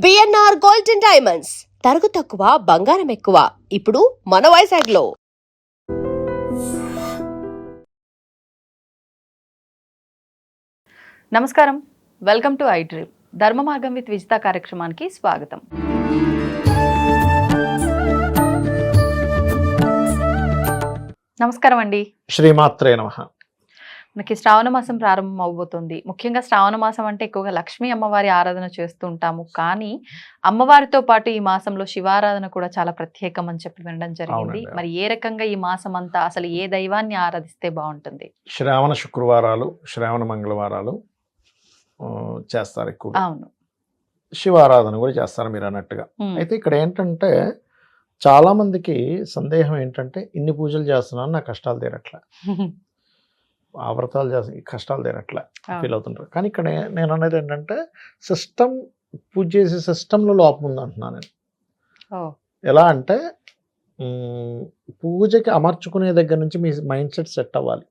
BNR gold and diamonds తరుగు తక్కువ బంగారం ఎక్కువ ఇప్పుడు మన వైజాగ్లో. నమస్కారం, వెల్కమ్ టు ఐ డ్రీమ్. ధర్మ మార్గం విత్ విజిత కార్యక్రమానికి స్వాగతం. నమస్కారం అండి. శ్రీమాత్రే నమః. మనకి శ్రావణ మాసం ప్రారంభం అవబోతుంది. ముఖ్యంగా శ్రావణ మాసం అంటే ఎక్కువగా లక్ష్మీ అమ్మవారి ఆరాధన చేస్తూ ఉంటాము. కానీ అమ్మవారితో పాటు ఈ మాసంలో శివారాధన కూడా చాలా ప్రత్యేకం అని చెప్పి వినడం జరిగింది. మరి ఏ రకంగా ఈ మాసం అంతా అసలు ఏ దైవాన్ని ఆరాధిస్తే బాగుంటుంది? శ్రావణ శుక్రవారాలు, శ్రావణ మంగళవారాలు చేస్తారు ఎక్కువ. అవును, శివారాధన కూడా చేస్తారు మీరు అన్నట్టుగా. అయితే ఇక్కడ ఏంటంటే చాలా మందికి సందేహం ఏంటంటే ఇన్ని పూజలు చేస్తున్నాను నా కష్టాలు తీరట్లే, ఆ వ్రతాలు చేస్తా కష్టాలు తీరట్లే ఫీల్ అవుతుంటారు. కానీ ఇక్కడ నేను అనేది ఏంటంటే సిస్టమ్, పూజ చేసే సిస్టంలో లోపం ఉంది అంటున్నాను నేను. ఎలా అంటే పూజకి అమర్చుకునే దగ్గర నుంచి మీ మైండ్ సెట్ అవ్వాలి.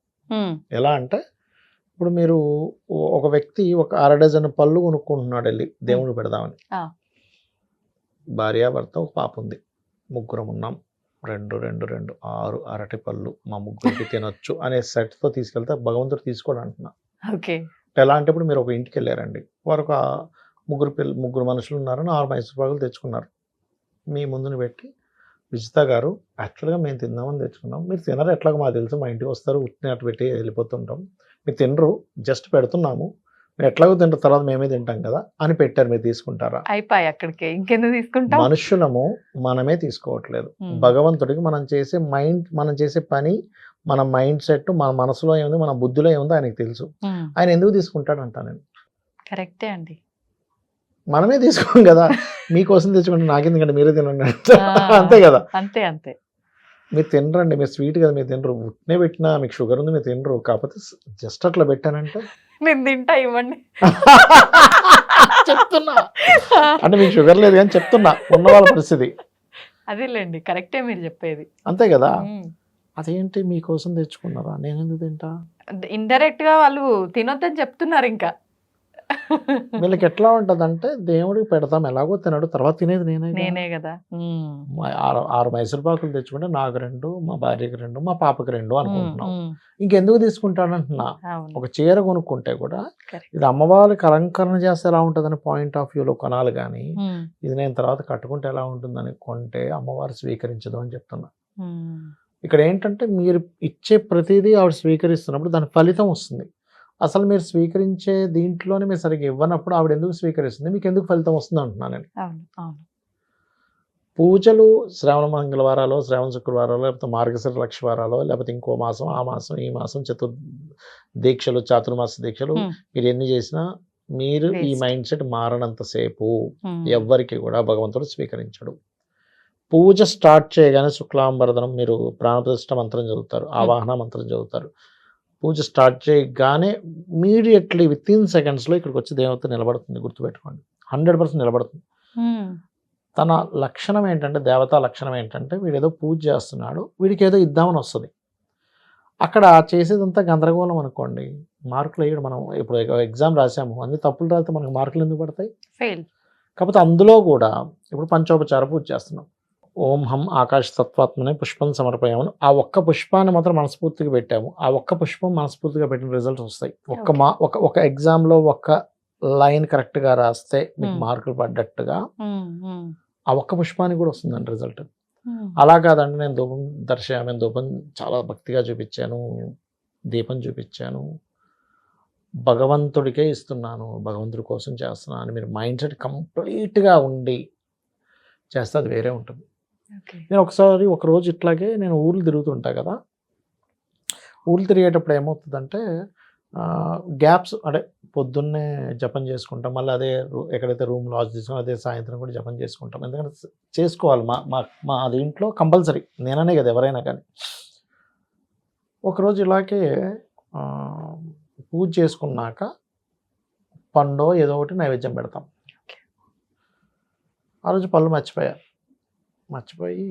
ఎలా అంటే ఇప్పుడు మీరు ఒక వ్యక్తి ఒక 6 డజన్ పళ్ళు కొనుక్కుంటున్నాడు వెళ్ళి దేవుడు పెడదామని. భార్యాభర్త ఒక పాప ఉంది, ముగ్గురం ఉన్నాం, 2 అరటి పళ్ళు మా ముగ్గురికి తినొచ్చు అనే సెట్తో తీసుకెళ్తే భగవంతుడు తీసుకోడు అంటున్నా. ఎలా అంటే ఇప్పుడు మీరు ఒక ఇంటికి వెళ్ళారండి, వారు ఒక ముగ్గురు మనుషులు ఉన్నారు, 4 మైసూర్ పాకులు తెచ్చుకున్నారు. మీ ముందుని పెట్టి విజిత గారు యాక్చువల్గా మేము తిందామని తెచ్చుకున్నాం, మీరు తినరు ఎట్లాగో మాకు తెలుసు, మా ఇంటికి వస్తారు ఉట్టిని అటు పెట్టి వెళ్ళిపోతుంటాం, మీరు తినరు, జస్ట్ పెడుతున్నాము, మీరు ఎట్లాగో తింటారు తర్వాత మేమే తింటాం కదా అని పెట్టారు, మీరు తీసుకుంటారా? అయిపోయి అక్కడికి ఇంకెందుకు తీసుకుంటాం? మనుషులము మనమే తీసుకోవట్లేదు. భగవంతుడికి మనం చేసే పని, మన మైండ్ సెట్, మన మనసులో ఏముంది, మన బుద్ధిలో ఏముందో ఆయనకు తెలుసు. ఆయన ఎందుకు తీసుకుంటాడు అంటా నేను. కరెక్టే అండి, మనమే తీసుకోం కదా, మీకోసం తెచ్చుకుంటే నాకెందుకంటే మీరే తినండి అంతే కదా. అంతే అంతే, మీరు తినరండి, మీరు స్వీట్ కదా మీరు తినరు, ఉట్నే పెట్టినా మీకు షుగర్ ఉంది మీరు తినరు, కాకపోతే జస్ట్ అట్లా పెట్టానంటే నేను తింటా ఇవ్వండి చెప్తున్నా. అంటే మీకు షుగర్ లేదు కానీ చెప్తున్నా ఉన్న వాళ్ళ పరిస్థితి అదేలేండి, కరెక్టే మీరు చెప్పేది. అంతే కదా. అదేంటి మీకోసం తెచ్చుకున్నారా, నేను ఎందుకు తింటా? ఇండైరెక్ట్ గా వాళ్ళు తినొద్దని చెప్తున్నారు. ఇంకా వీళ్ళకి ఎట్లా ఉంటదంటే దేవుడికి పెడతాం, ఎలాగో తినడు, తర్వాత తినేది నేనే కదా. 6 మైసూర్ పాకులు తెచ్చుకుంటే నాకు 2, మా భార్యకి 2, మా పాపకి 2 అనుకుంటున్నాం. ఇంకెందుకు తీసుకుంటాడంటున్నా. ఒక చీర కొనుక్కుంటే కూడా ఇది అమ్మవారికి అలంకరణ చేస్తే ఎలా ఉంటుందని పాయింట్ ఆఫ్ వ్యూలో కొనాలి, కానీ ఇది నేను తర్వాత కట్టుకుంటే ఎలా ఉంటుందని కొంటే అమ్మవారు స్వీకరించదు అని చెప్తున్నా. ఇక్కడ ఏంటంటే మీరు ఇచ్చే ప్రతిదీ ఆవిడ స్వీకరిస్తున్నప్పుడు దాని ఫలితం వస్తుంది. అసలు మీరు స్వీకరించే దీంట్లోనే మీరు సరిగ్గా ఇవ్వనప్పుడు ఆవిడ ఎందుకు స్వీకరిస్తుంది, మీకు ఎందుకు ఫలితం వస్తుంది అంటున్నాను నేను. పూజలు శ్రావణ మంగళవారాలు, శ్రావణ శుక్రవారాలు, లేకపోతే మార్గశిర లక్షవారాలు, లేకపోతే ఇంకో మాసం, ఆ మాసం, ఈ మాసం, దీక్షలు, చాతుర్మాస దీక్షలు మీరు ఎన్ని చేసినా మీరు ఈ మైండ్ సెట్ మారనంతసేపు ఎవ్వరికి కూడా భగవంతుడు స్వీకరించడు. పూజ స్టార్ట్ చేయగానే శుక్లాంబరదనం మీరు ప్రాణప్రతిష్ఠ మంత్రం చదువుతారు, ఆవాహన మంత్రం చదువుతారు. పూజ స్టార్ట్ చేయగానే ఇమీడియట్లీ విత్-ఇన్ సెకండ్స్లో ఇక్కడికి వచ్చి దేవత నిలబడుతుంది, గుర్తుపెట్టుకోండి, 100% నిలబడుతుంది. తన లక్షణం ఏంటంటే, దేవతా లక్షణం ఏంటంటే వీడేదో పూజ చేస్తున్నాడు, వీడికి ఏదో ఇద్దామని వస్తుంది. అక్కడ చేసేదంతా గందరగోళం అనుకోండి, మార్కులు వేయడం. మనం ఇప్పుడు ఎగ్జామ్ రాసాము, అన్ని తప్పులు రాస్తే మనకు మార్కులు ఎందుకు పడతాయి? ఫెయిల్. కాకపోతే అందులో కూడా ఇప్పుడు పంచోపచార పూజ చేస్తున్నాం, ఓం హం ఆకాశ తత్వాత్మనే పుష్పం సమర్పయామని ఆ ఒక్క పుష్పాన్ని మాత్రం మనస్ఫూర్తిగా పెట్టాము, ఆ ఒక్క పుష్పం మనస్ఫూర్తిగా పెట్టిన రిజల్ట్స్ వస్తాయి. ఒక ఎగ్జామ్లో ఒక్క లైన్ కరెక్ట్గా రాస్తే మీకు మార్కులు పడ్డట్టుగా ఆ ఒక్క పుష్పానికి కూడా వస్తుందండి రిజల్ట్. అలా కాదండి, నేను ధూపం చాలా భక్తిగా చూపించాను, దీపం చూపించాను, భగవంతుడికే ఇస్తున్నాను, భగవంతుడి కోసం చేస్తున్నాను అని మీరు మైండ్ సెట్ కంప్లీట్గా ఉండి చేస్తే అది వేరే ఉంటుంది. నేను ఒకరోజు ఇట్లాగే నేను ఊర్లు తిరుగుతుంటా కదా, ఊర్లు తిరిగేటప్పుడు ఏమవుతుందంటే గ్యాప్స్, అంటే పొద్దున్నే జపం చేసుకుంటాం, మళ్ళీ అదే ఎక్కడైతే రూమ్ లాడ్జ్ తీసుకుని అదే సాయంత్రం కూడా జపం చేసుకుంటాం, ఎందుకంటే చేసుకోవాలి మా దీంట్లో కంపల్సరీ, నేననే కదా ఎవరైనా కానీ. ఒకరోజు ఇలాగే పూజ చేసుకున్నాక పండో ఏదో ఒకటి నైవేద్యం పెడతాం. ఆ రోజు పళ్ళు మర్చిపోయి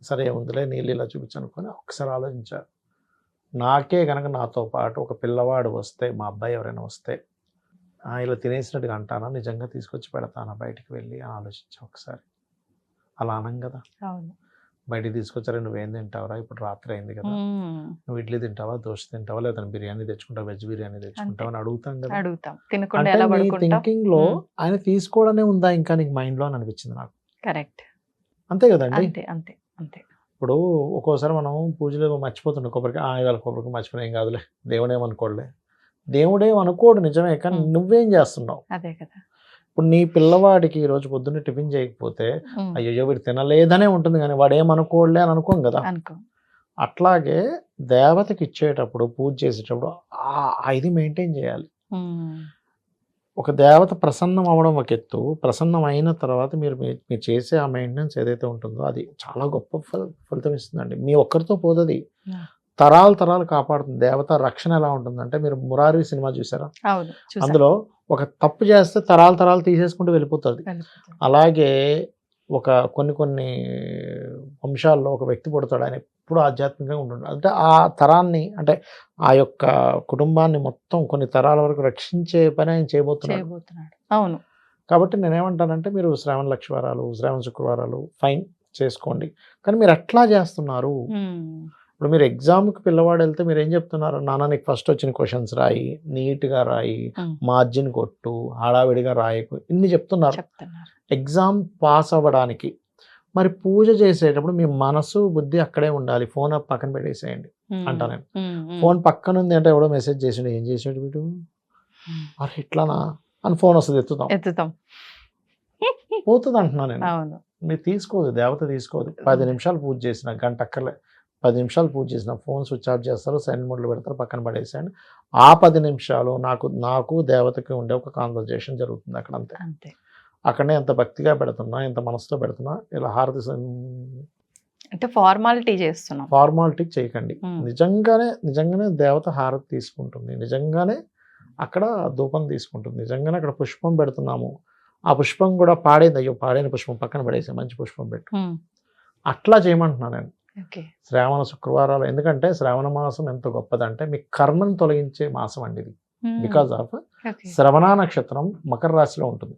సరే ఉందిలే నీళ్ళు ఇలా చూపించనుకొని ఒకసారి ఆలోచించారు, నాకే కనుక నాతో పాటు ఒక పిల్లవాడు వస్తే, మా అబ్బాయి ఎవరైనా వస్తే ఇలా తినేసినట్టుగా అంటానా, నిజంగా తీసుకొచ్చి పెడతానా బయటికి వెళ్ళి అని ఆలోచించా ఒకసారి. అలా అనం కదా, అవును. బయటికి తీసుకొచ్చారా, నువ్వేం తింటావురా, ఇప్పుడు రాత్రి అయింది కదా, నువ్వు ఇడ్లీ తింటావా, దోశ తింటావా, లేదా బిర్యానీ తెచ్చుకుంటావా, వెజ్ బిర్యానీ తెచ్చుకుంటావా అని అడుగుతాం కదా. అడుగుతాం, తినకుండా అంటే ఎలా నీ పడుకుంటాం. థింకింగ్ లో ఆయన తీసుకోవడమే ఉందా ఇంకా నీకు మైండ్ లో అని అనిపించింది నాకు. కరెక్ట్. అంతే కదండి. అంతే అంతే అంతే. ఇప్పుడు ఒక్కోసారి మనం పూజలు మర్చిపోతుండే, కొబ్బరికాయ ఇవాళ కొబ్బరికాయ మర్చిపోయినా ఏం కాదులే, దేవుడేమనుకోడులే. దేవుడేమనుకోడు నిజమే, కానీ నువ్వేం చేస్తున్నావు. అదే కదా. ఇప్పుడు నీ పిల్లవాడికి ఈ రోజు పొద్దున్నే టిఫిన్ చేయకపోతే అయ్యో వీడు తినలేదనే ఉంటుంది, కానీ వాడు ఏమనుకోడులే అని అనుకోం కదా. అనుకో. అట్లాగే దేవతకి ఇచ్చేటప్పుడు, పూజ చేసేటప్పుడు ఇది మెయింటైన్ చేయాలి. ఒక దేవత ప్రసన్నం అవ్వడం ఒక ఎత్తు, ప్రసన్నం అయిన తర్వాత మీరు చేసే ఆ మెయింటెనెన్స్ ఏదైతే ఉంటుందో అది చాలా గొప్ప ఫలితం ఇస్తుందండి. మీ ఒక్కరితో పోదది, తరాలు కాపాడుతుంది. దేవత రక్షణ ఎలా ఉంటుందంటే, మీరు మురారి సినిమా చూసారా, అందులో ఒక తప్పు చేస్తే తరాలు తీసేసుకుంటూ వెళ్ళిపోతుంది. అలాగే ఒక కొన్ని వంశాల్లో ఒక వ్యక్తి పుడతాడు, ఆయన ఎప్పుడు ఆధ్యాత్మికంగా ఉంటుంటాడు. అంటే ఆ తరాన్ని, అంటే ఆ యొక్క కుటుంబాన్ని మొత్తం కొన్ని తరాల వరకు రక్షించే పని ఆయన చేయబోతున్నాడు. అవును. కాబట్టి నేనేమంటానంటే, మీరు శ్రావణ లక్షవారాలు, శ్రావణ శుక్రవారాలు ఫైన్ చేసుకోండి, కానీ మీరు ఎట్లా చేస్తున్నారు. ఇప్పుడు మీరు ఎగ్జామ్కి పిల్లవాడు వెళ్తే మీరు ఏం చెప్తున్నారు, నాన్న నీకు ఫస్ట్ వచ్చిన క్వశ్చన్స్ రాయి, నీట్గా రాయి, మార్జిన్ కొట్టు, హడావిడిగా రాయకు, ఇన్ని చెప్తున్నారు ఎగ్జామ్ పాస్ అవ్వడానికి. మరి పూజ చేసేటప్పుడు మీ మనసు బుద్ధి అక్కడే ఉండాలి. ఫోన్ పక్కన పెట్టేసేయండి అంటా నేను. ఫోన్ పక్కన ఉంది అంటే ఎవడో మెసేజ్ చేసిండు, ఏం చేసాడు వీడు, అరే ఇట్లానా అని ఫోన్ వస్తుంది, ఎత్తుతాం పోతుంది అంటున్నా నేను. మీరు తీసుకోదు, దేవత తీసుకోదు. 10 నిమిషాలు పూజ చేసిన, గంట అక్కర్లే, 10 నిమిషాలు పూజ చేసిన ఫోన్ స్విచ్ ఆఫ్ చేస్తారు, సైలెంట్ మోడ్లో పెడతారు, పక్కన పడేసేయండి. ఆ 10 నిమిషాలు నాకు దేవతకి ఉండే ఒక కాన్వర్జేషన్ జరుగుతుంది అక్కడ, అంతే. అక్కడనే ఎంత భక్తిగా పెడుతున్నా, ఎంత మనసుతో పెడుతున్నా, ఇలా హారతి అంటే ఫార్మాలిటీ చేస్తున్నాం, ఫార్మాలిటీ చేయకండి. నిజంగానే దేవత హారతి తీసుకుంటుంది, నిజంగానే అక్కడ ధూపం తీసుకుంటుంది, నిజంగానే అక్కడ పుష్పం పెడుతున్నాము, ఆ పుష్పం కూడా పాడేది, అయ్యో పాడైన పుష్పం పక్కన పడేసి మంచి పుష్పం పెట్టు, అట్లా చేయమంటున్నాను నేను. శ్రావణ శుక్రవారాలు, ఎందుకంటే శ్రావణ మాసం ఎంత గొప్పదంటే మీ కర్మను తొలగించే మాసం అండి ఇది. బికాజ్ ఆఫ్ శ్రవణ నక్షత్రం మకర రాశిలో ఉంటుంది.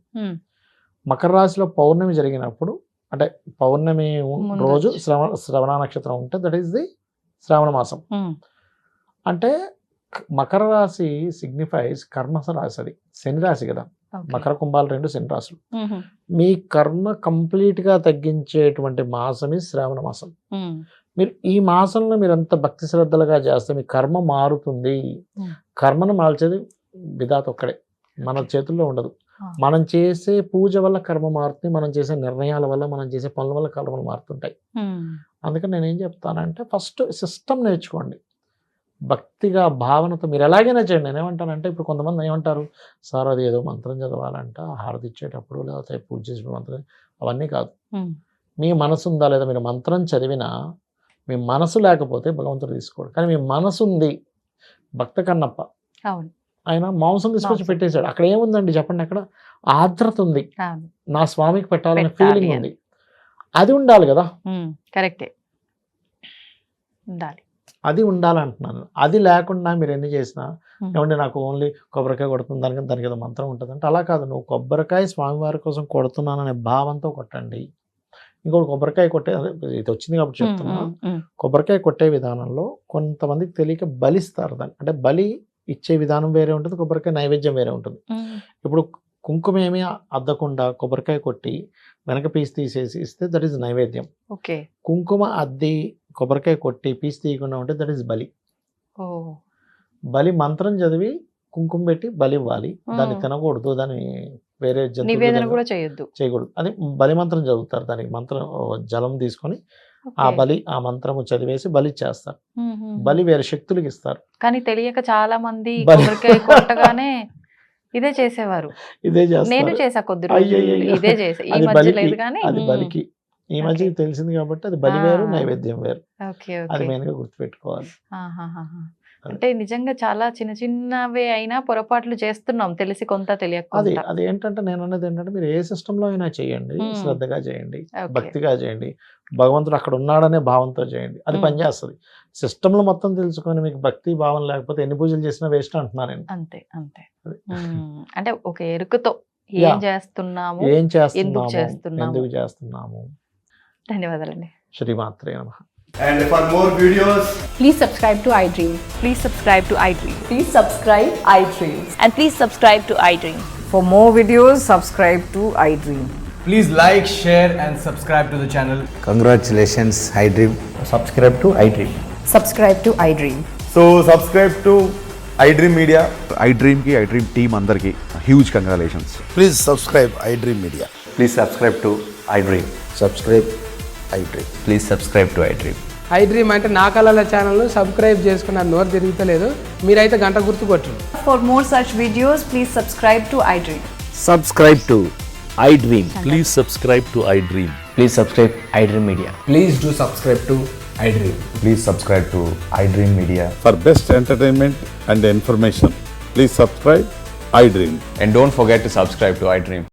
మకర రాశిలో పౌర్ణమి జరిగినప్పుడు, అంటే పౌర్ణమి రోజు శ్రవణ నక్షత్రం ఉంటే దట్ ఈస్ ది శ్రావణ మాసం. అంటే మకర రాశి సిగ్నిఫైస్ కర్మ రాశి, అది శని రాశి కదా. మకర కుంభాలు 2 శని రాశులు. మీ కర్మ కంప్లీట్ గా తగ్గించేటువంటి మాసం ఈ శ్రావణ మాసం. మీరు ఈ మాసంలో మీరు అంత భక్తి శ్రద్ధలుగా చేస్తే మీ కర్మ మారుతుంది. కర్మను మార్చేది విధాత ఒక్కడే, మన చేతుల్లో ఉండదు. మనం చేసే పూజ వల్ల కర్మ మారుతుంది, మనం చేసే నిర్ణయాల వల్ల, మనం చేసే పనుల వల్ల కర్మలు మారుతుంటాయి. అందుకని నేనేం చెప్తానంటే, ఫస్ట్ సిస్టమ్ నేర్చుకోండి, భక్తిగా భావనతో మీరు ఎలాగైనా చేయండి. నేనేమంటానంటే, ఇప్పుడు కొంతమంది ఏమంటారు, సార్ అది ఏదో మంత్రం చదవాలంట హారతి ఇచ్చేటప్పుడు, లేకపోతే పూజ చేసిన మంత్రం, అవన్నీ కాదు. మీ మనసు ఉందా లేదా, మీరు మంత్రం చదివినా మీ మనసు లేకపోతే భగవంతుడు తీసుకోడు. కానీ మీ మనసు ఉంది. భక్త కన్నప్ప ఆయన మాంసం తీసుకొచ్చి పెట్టేశాడు, అక్కడ ఏముందండి చెప్పండి, అక్కడ ఆర్ద్రత ఉంది, నా స్వామికి పెట్టాలనే ఫీలింగ్ ఉంది, అది ఉండాలి కదా. కరెక్టే, ఉండాలి, అది ఉండాలంటున్నాను. అది లేకుండా మీరు ఎన్ని చేసినా, ఏమంటే నాకు ఓన్లీ కొబ్బరికాయ కొడుతుంది, దానికి ఏదో మంత్రం ఉంటుంది అంటే అలా కాదు. నువ్వు కొబ్బరికాయ స్వామివారి కోసం కొడుతున్నాననే భావంతో కొట్టండి. ఇంకోటి కొబ్బరికాయ కొట్టే, ఇది వచ్చింది కాబట్టి చెప్తున్నా, కొబ్బరికాయ కొట్టే విధానంలో కొంతమందికి తెలియక బలిస్తారు దాన్ని. అంటే బలి ఇచ్చే విధానం వేరే ఉంటుంది, కొబ్బరికాయ నైవేద్యం వేరే ఉంటుంది. ఇప్పుడు కుంకుమ ఏమీ అద్దకుండా కొబ్బరికాయ కొట్టి వెనక పీస్ తీసేసి ఇస్తే దట్ ఈస్ నైవేద్యం. కుంకుమ అద్ది కొబ్బరికాయ కొట్టి పీస్ తీయకుండా ఉంటే దట్ ఈస్ బలి. బలి మంత్రం చదివి కుంకుమ పెట్టి బలి ఇవ్వాలి, దాన్ని తినకూడదు, దాన్ని వేరే జంతువులు చేయకూడదు. అది బలి మంత్రం చదువుతారు, దానికి మంత్రం జలం తీసుకొని ఆ మంత్రము చదివేసి బలి చేస్తారు. బలి వేరే శక్తులకి ఇస్తారు. కానీ తెలియక చాలా మంది కొబ్బరికాయ కొట్టగానే ఇదే చేసేవారు. ఇదే చేస్తారు. నేను చేసా కొద్ది రోజులు, ఇదే చేసా, ఈ మధ్య లేదు కానీ అది బలికి ఈ మధ్య తెలిసింది కాబట్టి అది బలి వేరు, నైవేద్యం వేరు. అది మెయిన్ గా గుర్తుపెట్టుకోవాలి. అంటే నిజంగా చాలా చిన్న చిన్నవే అయినా పొరపాట్లు చేస్తున్నాం, తెలిసి కొంత అది తెలియకుండా. అది ఏంటంటే నేను అన్నది ఏంటంటే మీరు ఏ సిస్టంలో అయినా చేయండి, శ్రద్ధగా చేయండి, ఓకే. భక్తిగా చేయండి, భగవంతుడు అక్కడ ఉన్నాడనే భావంతో చేయండి, అది పనిచేస్తుంది. సిస్టంలో మొత్తం తెలుసుకొని మీకు భక్తి భావం లేకపోతే ఎన్ని పూజలు చేసినా వేస్ట్ అంటున్నాను నేను. అంతే అంతే. అది. అంటే ఒక ఎరుకతో ఏం Yeah. చేస్తున్నాము, ఏం ఎందుకు చేస్తున్నాము, చేస్తున్నాము. ఎందుకు చేస్తున్నాము. ధన్యవాదాలండి. శ్రీమాత్రే నమః. And for more videos, Please subscribe to iDream. Please subscribe to iDream. Please subscribe iDream. And please subscribe to iDream. For more videos, subscribe to iDream. please like, share, and subscribe to the channel. Congratulations, iDream. Subscribe to iDream. Subscribe to iDream. So subscribe to iDream Media. iDream team అందరికి huge congratulations. Please subscribe iDream Media. Please subscribe to iDream. Subscribe iDream. Please subscribe to iDream. iDream అంటే నా కళల ఛానల్ను subscribe చేసుకున్న నోరు తిరుగుతలేదు, మీరైతే గంట గుర్తు కొట్టండి. For more such videos, please subscribe to iDream. Subscribe to iDream. Please subscribe to iDream. Please subscribe iDream Media. Please do subscribe to iDream. Please subscribe to iDream Media. For best entertainment and information, please subscribe iDream. And don't forget to subscribe to iDream.